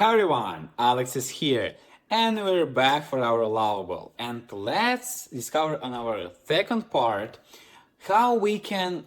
Hi everyone, Alex is here, and we're back for our Lovable. And let's discover on our second part how we can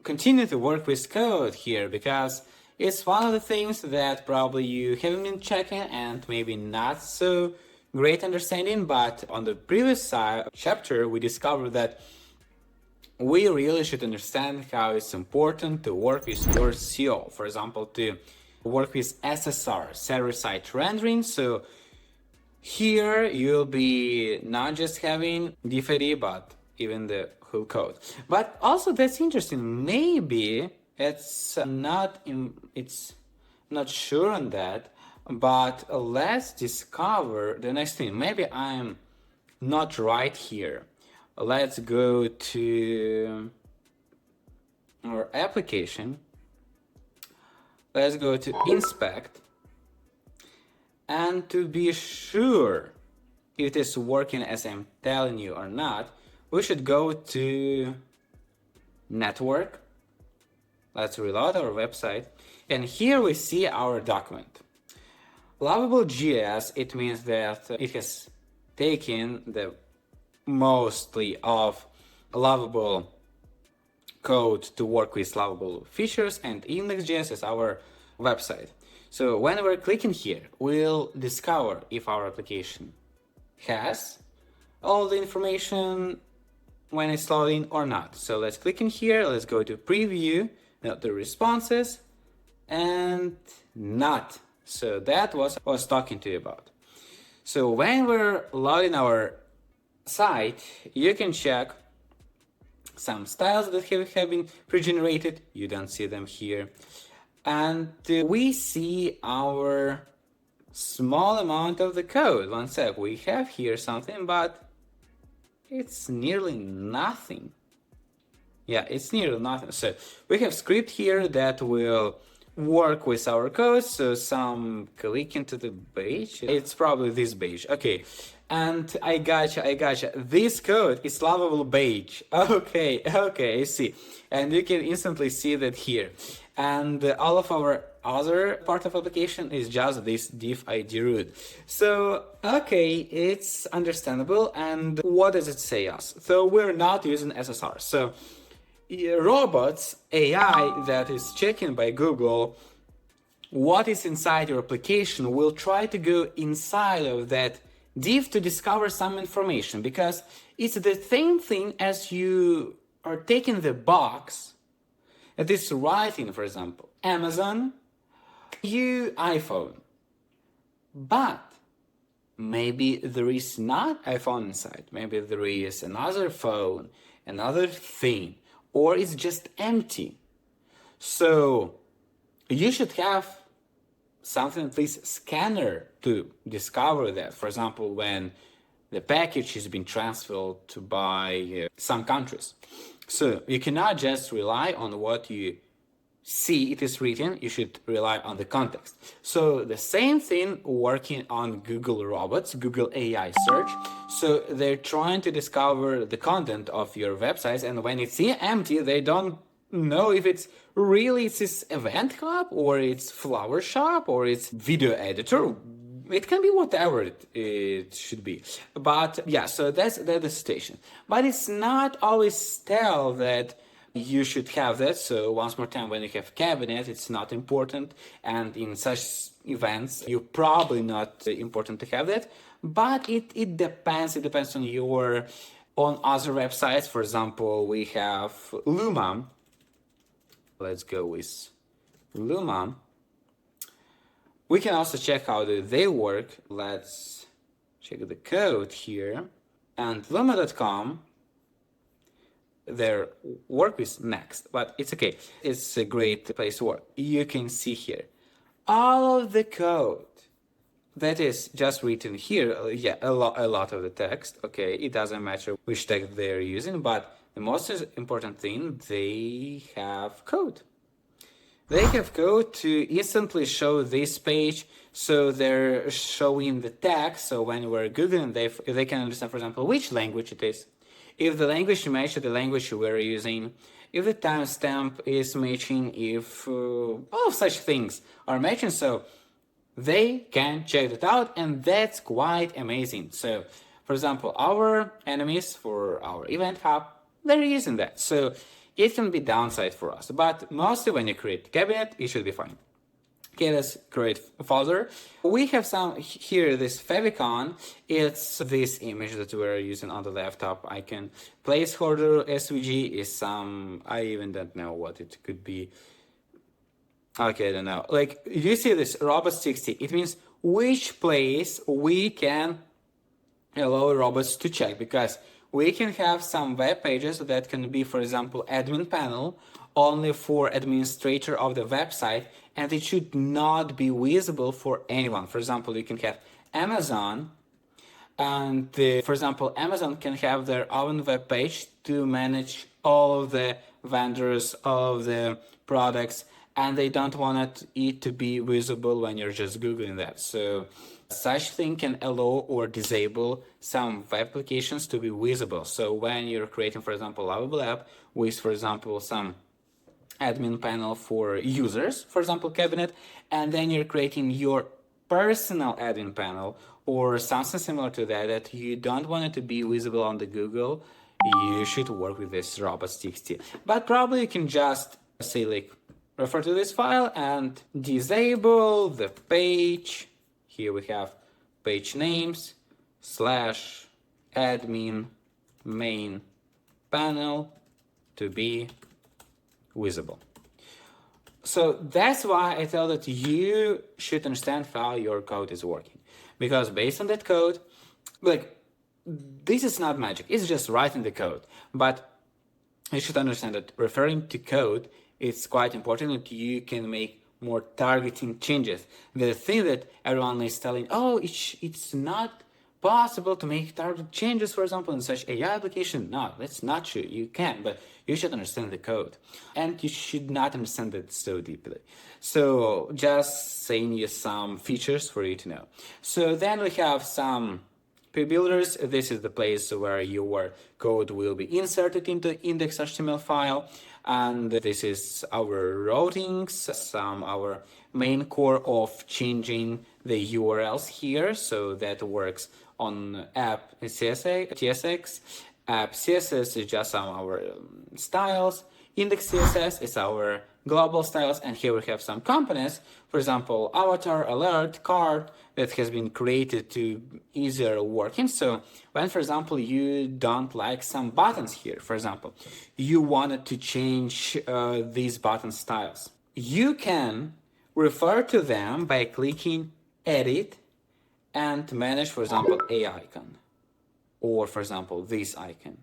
continue to work with code here, because it's one of the things that probably you haven't been checking and maybe not so great understanding. But on the previous chapter, we discovered that we really should understand how it's important to work with your SEO. For example, to work with SSR, server-side rendering. So here you'll be not just having div ID, but even the whole code. But also that's interesting. Maybe it's not sure on that. But let's discover the next thing. Maybe I'm not right here. Let's go to our application. Let's go to inspect, and to be sure if it is working as I'm telling you or not, we should go to network. Let's reload our website, and here we see our document. Lovable.js, it means that it has taken the mostly of Lovable code to work with Lovable features, and index.js is our website. So when we're clicking here, we'll discover if our application has all the information when it's loading or not. So let's click in here, let's go to preview, not the responses, and not. So that was what I was talking to you about. So when we're loading our site, you can check some styles that have been pre-generated. You don't see them here. And we see our small amount of the code. One sec, we have here something, but it's nearly nothing. Yeah, it's nearly nothing. So we have script here that will work with our code. So some click into the page. It's probably this page. Okay. And I gotcha. This code is Lovable page. Okay, I see. And you can instantly see that here. And all of our other part of application is just this div ID root. So, okay, it's understandable. And what does it say us? So we're not using SSR. So robots AI that is checking by Google what is inside your application will try to go inside of that div to discover some information, because it's the same thing as you are taking the box that is writing, for example, Amazon, you iPhone. But maybe there is not iPhone inside. Maybe there is another phone, another thing, or it's just empty. So you should have something, at least scanner, to discover that. For example, when the package is being transferred to by some countries. So you cannot just rely on what you see it is written, you should rely on the context. So the same thing working on Google Robots, Google AI search. So they're trying to discover the content of your websites, and when it's empty, they don't know if it's really it's this event hub, or it's flower shop, or it's video editor. It can be whatever it should be. But yeah, so that's the situation. But it's not always tell that you should have that. So once more time, when you have cabinet, it's not important. And in such events, you're probably not important to have that. But it depends. It depends on your on other websites. For example, we have Luma. Let's go with Luma. We can also check how they work. Let's check the code here. And Luma.com, their work is next, but it's okay. It's a great place to work. You can see here all of the code that is just written here. Yeah, a lot of the text. Okay, it doesn't matter which text they're using, but the most important thing, they have code. They have code to instantly show this page, so they're showing the text. So when we're Googling, they can understand, for example, which language it is. If the language matches the language we're using, if the timestamp is matching, if all of such things are matching. So they can check it out, and that's quite amazing. So, for example, our enemies for our event hub, they're using that. So it can be downside for us, but mostly when you create cabinet, it should be fine. Okay, let's create a folder. We have some here, this favicon. It's this image that we're using on the laptop icon. Placeholder SVG is some, I even don't know what it could be. Okay, I don't know. Like, you see this Robots.txt, it means which place we can allow robots to check, because we can have some web pages that can be, for example, admin panel only for administrator of the website, and it should not be visible for anyone. For example, you can have Amazon, and for example, Amazon can have their own web page to manage all of the vendors of the products, and they don't want it to be visible when you're just Googling that. So such thing can allow or disable some web applications to be visible. So when you're creating, for example, Lovable app with, for example, some admin panel for users, for example, cabinet, and then you're creating your personal admin panel or something similar to that, that you don't want it to be visible on the Google, you should work with this robots.txt. But probably you can just say, like, refer to this file and disable the page. Here we have page names / admin main panel to be visible. So that's why I tell that you should understand how your code is working, because based on that code, like, this is not magic, it's just writing the code, but you should understand that referring to code, it's quite important that you can make more targeting changes. The thing that everyone is telling, oh, it's not possible to make target changes, for example, in such AI application. No, that's not true. You can, but you should understand the code, and you should not understand it so deeply. So just saying you some features for you to know. So then we have some pre-builders. This is the place where your code will be inserted into index.html file. And this is our routings, our main core of changing the URLs here. So that works on app TSX. App CSS is just some our styles. Index CSS is our global styles, and here we have some components, for example, avatar, alert, card, that has been created to easier working. So when, for example, you don't like some buttons here, for example, you wanted to change these button styles, you can refer to them by clicking edit and manage, for example, a icon, or for example, this icon.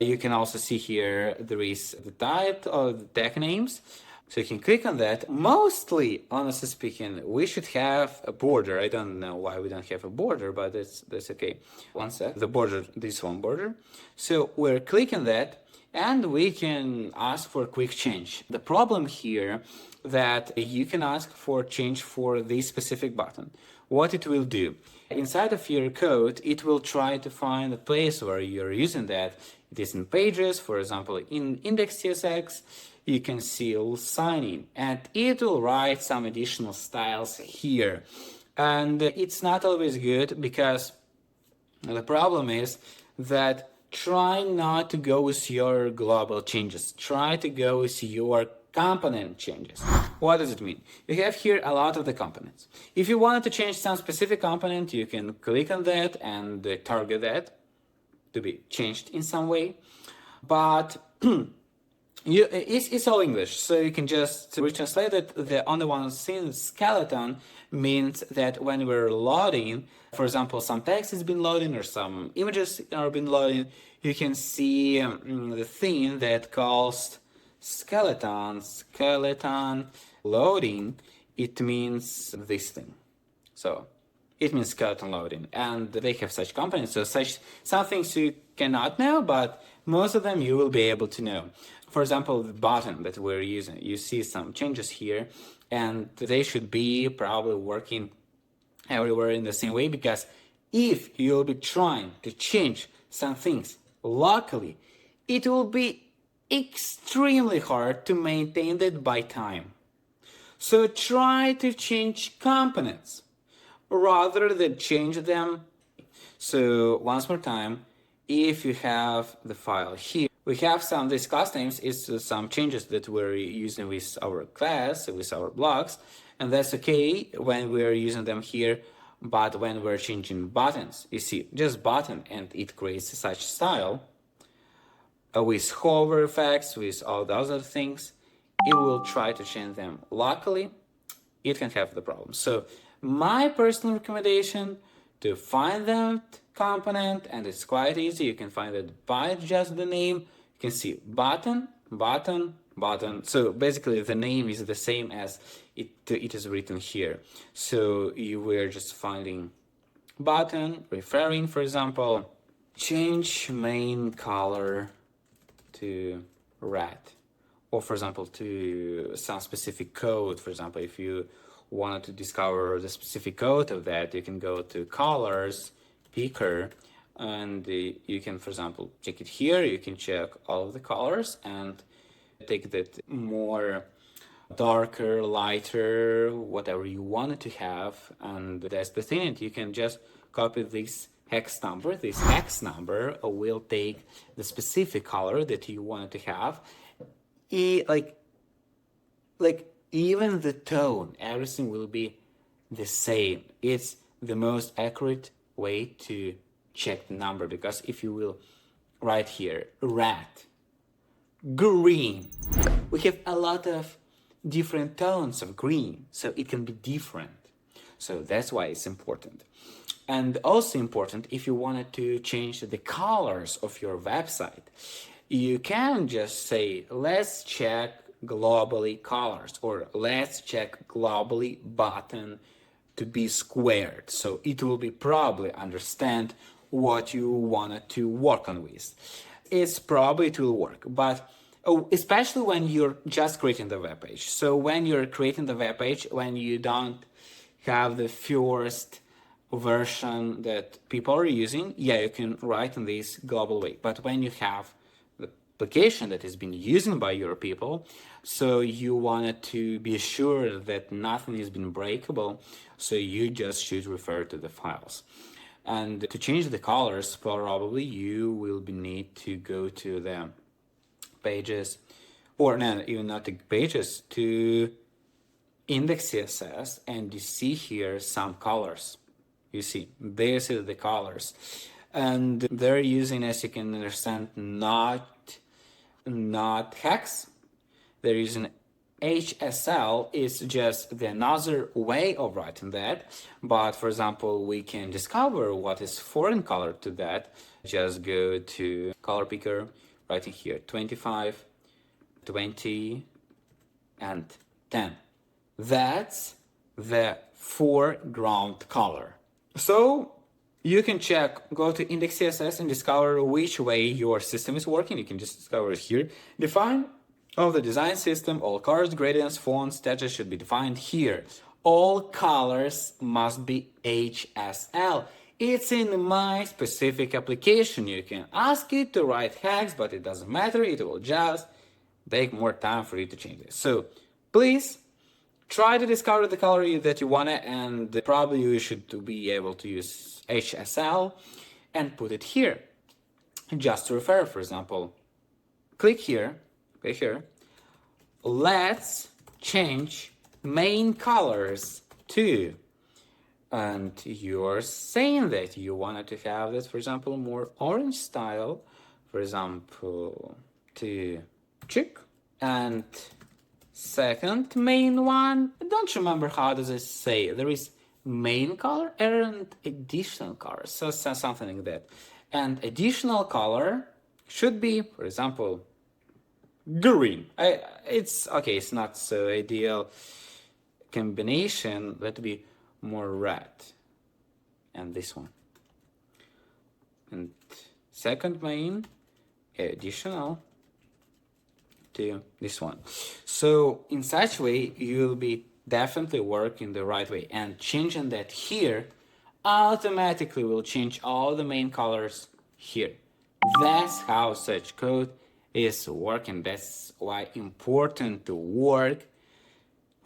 You can also see here there is the type of the tag names. So you can click on that. Mostly, honestly speaking, we should have a border. I don't know why we don't have a border, but that's okay. One sec. The border, this one border. So we're clicking that, and we can ask for a quick change. The problem here that you can ask for change for this specific button. What it will do, inside of your code, it will try to find a place where you're using that. It is in pages, for example, in index.tsx, you can see signing, and it will write some additional styles here. And it's not always good, because the problem is that try not to go with your global changes. Try to go with your component changes. What does it mean? You have here a lot of the components. If you wanted to change some specific component, you can click on that and target that to be changed in some way. But it's all English, so you can just retranslate it. The only one thing, skeleton, means that when we're loading, for example, some text has been loading or some images are been loading, you can see the thing that calls skeleton loading. It means this thing. So it means skeleton loading, and they have such components. So some things you cannot know, but most of them you will be able to know. For example, the button that we're using, you see some changes here, and they should be probably working everywhere in the same way, because if you'll be trying to change some things locally, it will be extremely hard to maintain that by time. So try to change components rather than change them. So once more time, if you have the file here, we have some, this class names is some changes that we're using with our class, with our blocks, and that's okay when we're using them here. But when we're changing buttons, you see, just button, and it creates such style with hover effects, with all the other things, it will try to change them locally. It can have the problem. So my personal recommendation to find that component, and it's quite easy. You can find it by just the name. You can see button, button, button. So basically the name is the same as it is written here. So you were just finding button, referring, for example, change main color to red, or for example to some specific code. For example, if you wanted to discover the specific code of that, you can go to colors picker, and you can, for example, check it here. You can check all of the colors and take that more darker, lighter, whatever you wanted to have, and that's the thing. And you can just copy this hex number. This hex number will take the specific color that you wanted to have. Like even the tone, everything will be the same. It's the most accurate way to check the number, because if you will write here red, green, we have a lot of different tones of green, so it can be different. So that's why it's important. And also important, if you wanted to change the colors of your website, you can just say, let's check globally colors, or let's check globally button to be squared. So it will be probably understand what you wanted to work on with. It's probably it will work, but especially when you're just creating the web page. So when you're creating the web page, when you don't have the first version that people are using, yeah, you can write in this global way. But when you have the application that is being used by your people, so you wanted to be sure that nothing is being breakable, so you just should refer to the files. And to change the colors, probably you will need to go to the pages, or no, even not the pages, to index CSS, and you see here some colors. You see, this is the colors, and they're using, as you can understand, not hex. They're using HSL. Is just the another way of writing that. But for example, we can discover what is foreign color to that. Just go to color picker, writing here 25, 20, and 10. That's the foreground color. So you can check, go to index CSS and discover which way your system is working. You can just discover it here. Define of the design system, all colors, gradients, fonts, textures should be defined here. All colors must be HSL. It's in my specific application. You can ask it to write hex, but it doesn't matter. It will just take more time for you to change this. So please try to discover the color that you want, and probably you should be able to use HSL and put it here. Just to refer, for example, click here. Let's change main colors to, and you're saying that you wanted to have this, for example, more orange style, for example, to check. And second main one, I don't remember how does it say. There is main color and additional color, so something like that. And additional color should be, for example, green. It's okay, it's not so ideal combination. Let be more red, and this one. And second main, additional to this one. So in such way, you'll be definitely working the right way, and changing that here automatically will change all the main colors here. That's how such code is working. That's why important to work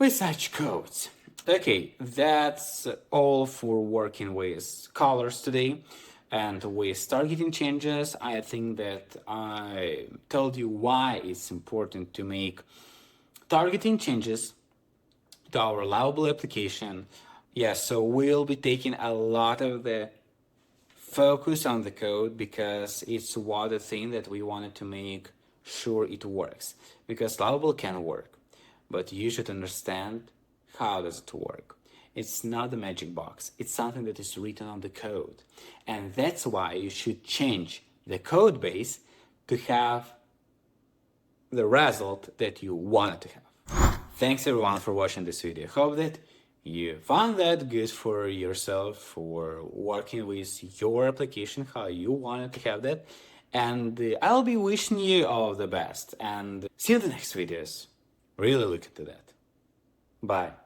with such codes. Okay, that's all for working with colors today. And with targeting changes, I think that I told you why it's important to make targeting changes to our Lovable application. Yeah, so we'll be taking a lot of the focus on the code because it's one of the things that we wanted to make sure it works. Because Lovable can work, but you should understand how does it work. It's not the magic box. It's something that is written on the code. And that's why you should change the code base to have the result that you wanted to have. Thanks everyone for watching this video. Hope that you found that good for yourself, for working with your application, how you wanted to have that. And I'll be wishing you all the best. And see you in the next videos. Really look into that. Bye.